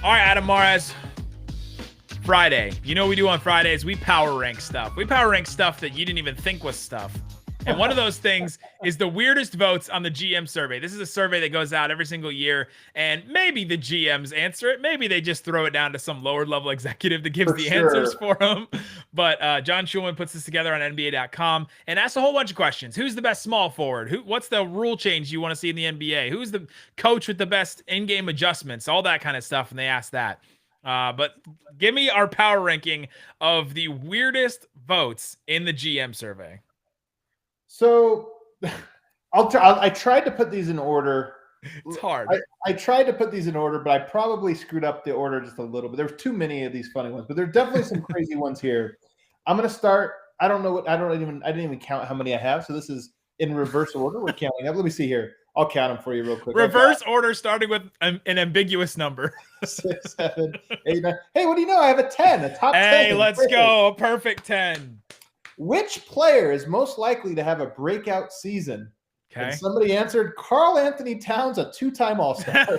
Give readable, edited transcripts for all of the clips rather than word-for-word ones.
All right, Adam Mares. Friday. You know what we do on Fridays? We power rank stuff. We power rank stuff that you didn't even think was stuff. And one of those things is the weirdest votes on the GM survey. This is a survey that goes out every single year, and maybe the GMs answer it. Maybe they just throw it down to some lower level executive that gives answers for them. But John Schulman puts this together on NBA.com and asks a whole bunch of questions. Who's the best small forward? What's the rule change you want to see in the NBA? Who's the coach with the best in-game adjustments? All that kind of stuff, and they ask that. But give me our power ranking of the weirdest votes in the GM survey. So I tried to put these in order. It's hard. I tried to put these in order, but I probably screwed up the order just a little bit. There's too many of these funny ones, but there's definitely some crazy ones here. I'm going to start. I didn't even count how many I have. So this is in reverse order. We're counting up. Let me see here. I'll count them for you real quick. Reverse order starting with an ambiguous number. 6, 7, 8, 9. Hey, what do you know? I have a 10, a top 10. Hey, let's go. A perfect 10. Which player is most likely to have a breakout season? Okay. And somebody answered Karl Anthony Towns, a two-time All-Star.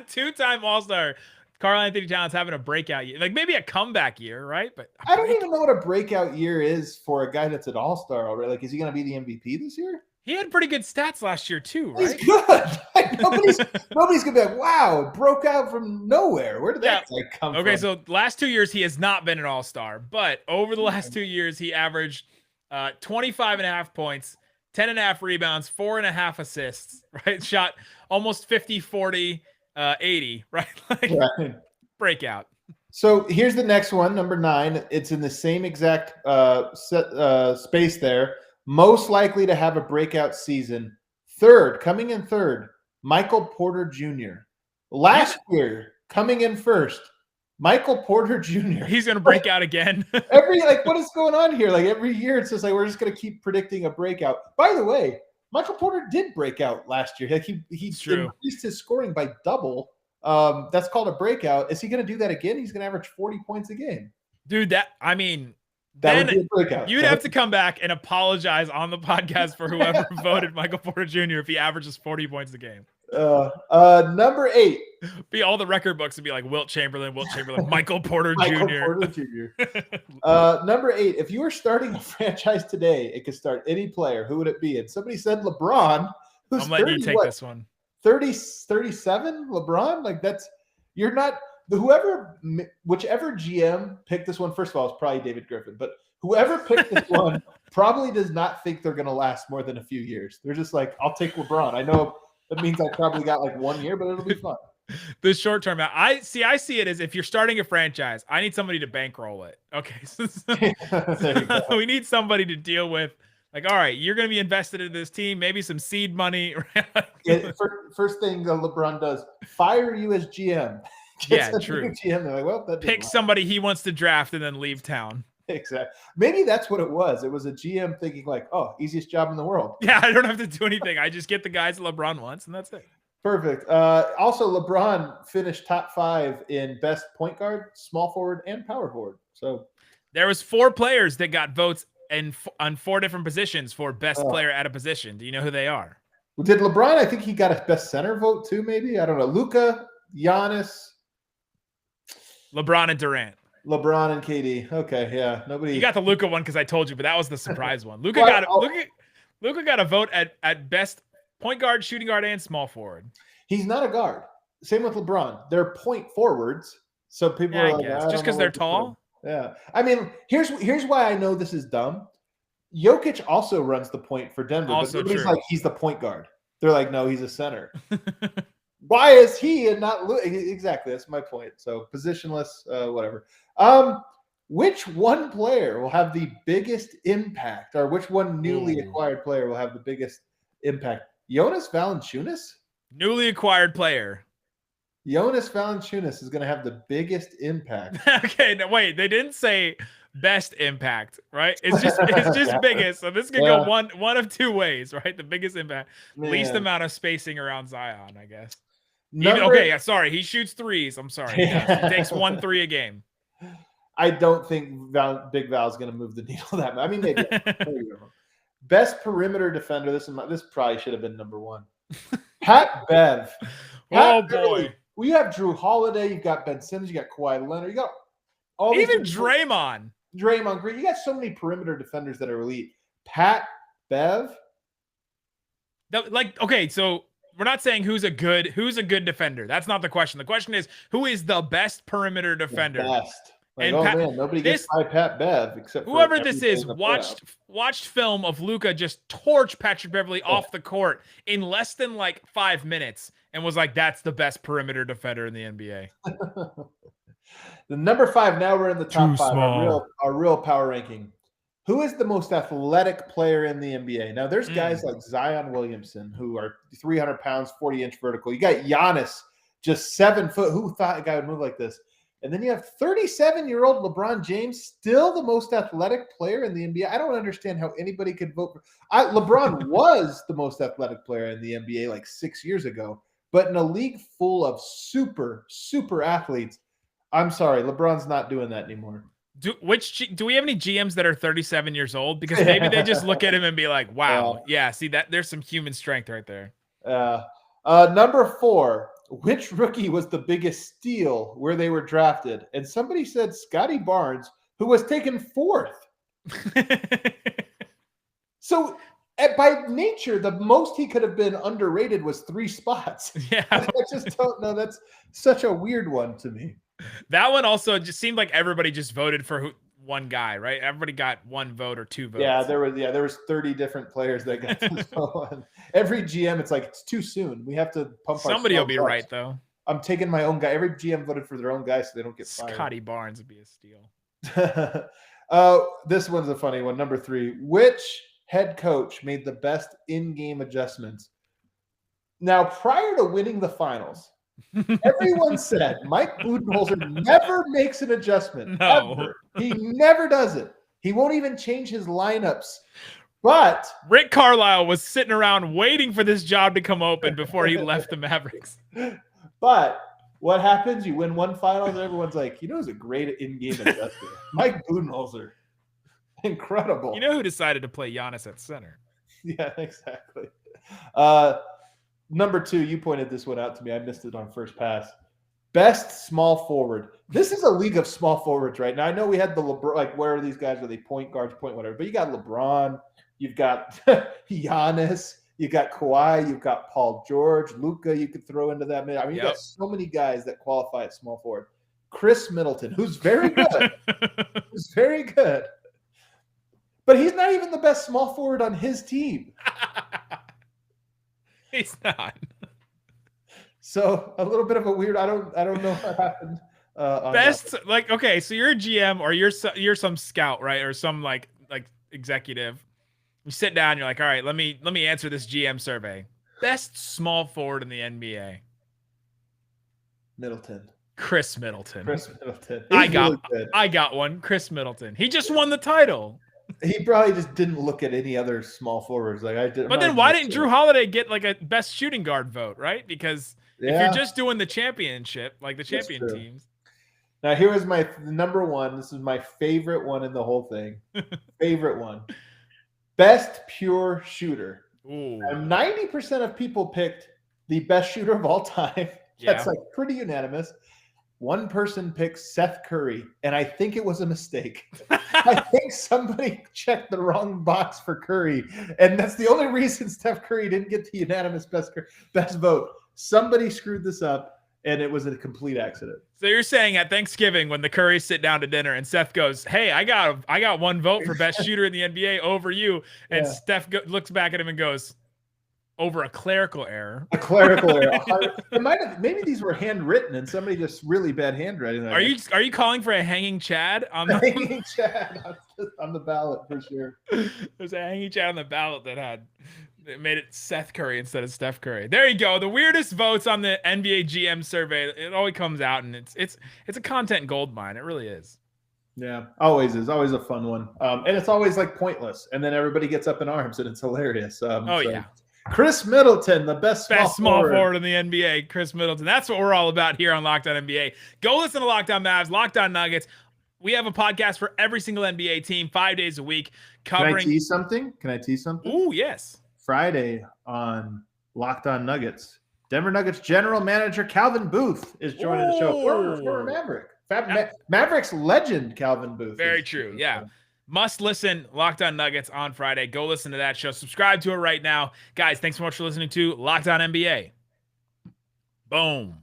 Two-time All-Star. Karl Anthony Towns having a breakout year. Like maybe a comeback year, right? But I don't even know what a breakout year is for a guy that's an All-Star already. Like, is he going to be the MVP this year? He had pretty good stats last year too, right? He's good. Nobody's going to be like, wow, broke out from nowhere. Where did that guy come from? Okay, so last 2 years he has not been an All-Star, but over the last 2 years he averaged 25.5 points, 10.5 rebounds, 4.5 assists, right? Shot almost 50, 40, 80, right? Like, breakout. So here's the next one, number 9. It's in the same exact space there. Most likely to have a breakout season. Coming in third, Michael Porter Jr. Last year, coming in first, Michael Porter Jr. He's going to break out again. What is going on here? Like every year, it's just like we're just going to keep predicting a breakout. By the way, Michael Porter did break out last year. Like he increased his scoring by double. That's called a breakout. Is he going to do that again? He's going to average 40 points a game. Dude, that would be a breakout. You'd have to come back and apologize on the podcast for whoever voted Michael Porter Jr. if he averages 40 points a game. Number 8. Be all the record books would be like Wilt Chamberlain, Michael Porter Jr. Number 8. If you were starting a franchise today, it could start any player. Who would it be? And somebody said LeBron. I'm letting you take this one. 37 LeBron? Like you're not. Whichever GM picked this one, first of all, it's probably David Griffin, but whoever picked this one probably does not think they're going to last more than a few years. They're just like, I'll take LeBron. I know that means I probably got like 1 year, but it'll be fun. The short term, I see it as if you're starting a franchise, I need somebody to bankroll it. Okay. So we need somebody to deal with. Like, all right, you're going to be invested in this team, maybe some seed money. First thing LeBron does, fire you as GM. Yeah, true. GM, they're like, well, pick somebody he wants to draft and then leave town. Exactly. Maybe that's what it was. It was a GM thinking like, oh, easiest job in the world. Yeah, I don't have to do anything. I just get the guys LeBron wants, and that's it. Perfect. Also, LeBron finished top 5 in best point guard, small forward, and power forward. So there was 4 players that got votes on 4 different positions for best player at a position. Do you know who they are? Did LeBron? I think he got a best center vote too. Maybe, I don't know. Luka, Giannis. LeBron and Durant. LeBron and KD. Okay, yeah. Nobody. You got the Luka one because I told you, but that was the surprise one. Luka got a vote at best point guard, shooting guard, and small forward. He's not a guard. Same with LeBron. They're point forwards. So people are like, just because they're tall. Yeah. I mean, here's why I know this is dumb. Jokic also runs the point for Denver. Also but like, he's the point guard. They're like, no, he's a center. Why is he and not Luka? Exactly. That's my point. So positionless, whatever. Which one player will have the biggest impact, or which one newly acquired player will have the biggest impact? Jonas Valanciunas? Newly acquired player. Jonas Valanciunas is going to have the biggest impact. Okay, no, wait. They didn't say best impact, right? It's just biggest. So this could go one of 2 ways, right? The biggest impact, least amount of spacing around Zion, I guess. Sorry, he shoots threes. I'm sorry. He takes 1 3 a game. I don't think Big Val's going to move the needle that much. I mean, maybe. Best perimeter defender. This probably should have been number 1. Pat Bev. Boy. Well, you have Drew Holiday, you've got Ben Simmons, you got Kawhi Leonard, you got all these Even Draymond Green. You got so many perimeter defenders that are elite. Pat Bev. Okay, so we're not saying who's a good defender. That's not the question. The question is who is the best perimeter defender. The best. Like, And man, nobody gets by Pat Bev except for whoever this is watched film of Luka just torch Patrick Beverley off the court in less than like 5 minutes and was like, that's the best perimeter defender in the NBA. The number 5, now we're in the top 5, small. our real power ranking. Who is the most athletic player in the NBA? Now, there's guys like Zion Williamson who are 300 pounds, 40-inch vertical. You got Giannis, just 7 foot. Who thought a guy would move like this? And then you have 37-year-old LeBron James, still the most athletic player in the NBA. I don't understand how anybody could vote for. LeBron was the most athletic player in the NBA like 6 years ago, but in a league full of super, super athletes, I'm sorry, LeBron's not doing that anymore. Do we have any GMs that are 37 years old? Because maybe they just look at him and be like, wow, yeah, see that there's some human strength right there. Number 4, which rookie was the biggest steal where they were drafted? And somebody said Scotty Barnes, who was taken 4th. So by nature, the most he could have been underrated was 3 spots. Yeah. I just don't know. That's such a weird one to me. That one also just seemed like everybody just voted for one guy, right? Everybody got 1 vote or 2 votes. Yeah, there was 30 different players that got this one. Every GM, it's like, it's too soon. We have to pump. Somebody will be right though. I'm taking my own guy. Every GM voted for their own guy so they don't get fired. Scotty Barnes would be a steal. This one's a funny one. Number 3, which head coach made the best in-game adjustments? Now, prior to winning the finals, everyone said Mike Budenholzer never makes an adjustment. No. Ever. He never does it. He won't even change his lineups. But Rick Carlisle was sitting around waiting for this job to come open before he left the Mavericks. But what happens? You win one finals, and everyone's like, who's a great in-game adjustment? Mike Budenholzer. Incredible. You know who decided to play Giannis at center? Yeah, exactly. Number 2, you pointed this one out to me. I missed it on first pass. Best small forward. This is a league of small forwards right now. I know we had the LeBron, like, where are these guys? Are they point guards, point whatever? But you got LeBron, you've got Giannis, you got Kawhi, you've got Paul George, Luka. You could throw into that. I mean, you got so many guys that qualify at small forward. Chris Middleton, who's very good, who's very good, but he's not even the best small forward on his team. He's not. So a little bit of a weird. I don't know what happened. Best, like, okay, so you're a GM or you're some scout, right, or some like executive. You sit down, you're like, all right, let me answer this GM survey. Best small forward in the NBA. Middleton. Chris Middleton. I got one. Chris Middleton. He just won the title. He probably just didn't look at any other small forwards like I did. But then why didn't Drew Holiday get like a best shooting guard vote, right? Because if you're just doing the championship, like the champion teams. Now here is my number 1. This is my favorite one in the whole thing. Favorite one. Best pure shooter. Ooh. And 90% of people picked the best shooter of all time. That's like pretty unanimous. One person picked Seth Curry, and I think it was a mistake. I think somebody checked the wrong box for Curry, and that's the only reason Steph Curry didn't get the unanimous best vote. Somebody screwed this up, and it was a complete accident. So you're saying at Thanksgiving when the Currys sit down to dinner and Seth goes, "Hey, I got 1 vote for best shooter in the NBA over you," and Steph looks back at him and goes, "Over a clerical error." A clerical error. Maybe these were handwritten and somebody just really bad handwriting. Are you calling for a hanging Chad on the hanging Chad on the ballot for sure? There's a hanging Chad on the ballot that made it Seth Curry instead of Steph Curry. There you go. The weirdest votes on the NBA GM survey. It always comes out, and it's a content gold mine. It really is. Yeah, always is. Always a fun one. And it's always like pointless, and then everybody gets up in arms, and it's hilarious. Yeah. Chris Middleton, the best small forward in the NBA. Chris Middleton. That's what we're all about here on Locked On NBA. Go listen to Locked On Mavs, Locked On Nuggets. We have a podcast for every single NBA team, 5 days a week. Covering. Can I tease something? Ooh, yes. Friday on Locked On Nuggets, Denver Nuggets general manager Calvin Booth is joining the show. Former Maverick. Mavericks legend Calvin Booth. Very true. Yeah. Must listen Locked On Nuggets on Friday. Go listen to that show. Subscribe to it right now. Guys, thanks so much for listening to Locked On NBA. Boom.